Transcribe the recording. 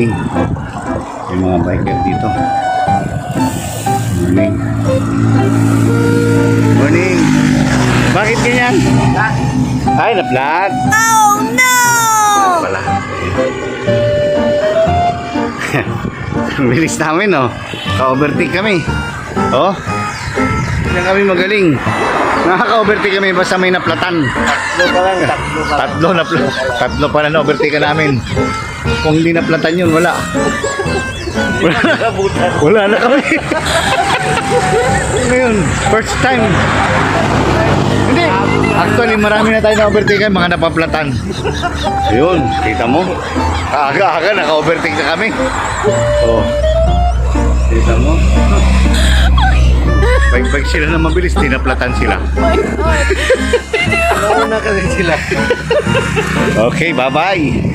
morning. Yung mga biker dito. Morning. Morning. Bakit ganyan? Ay, na-vlog. Oh no! Wala. Ang bilis namin, oh. Ka-overtake kami. Oh. Hindi kami magaling. Nakaka-overtake kami basta may naplatan. Tatlo pa na overtake ka namin. Kung hindi naplatan yun, wala. Wala na kami. Ngayon, first time. Hindi. Actually, marami na tayo na overtake mga napaplatan. Ayun, kita mo. Aga-aga, naka-overtake na kami. Oh. Kita mo. Pag sila na mabilis, tinaplatan sila. Nauna kasi sila. Okay, bye-bye.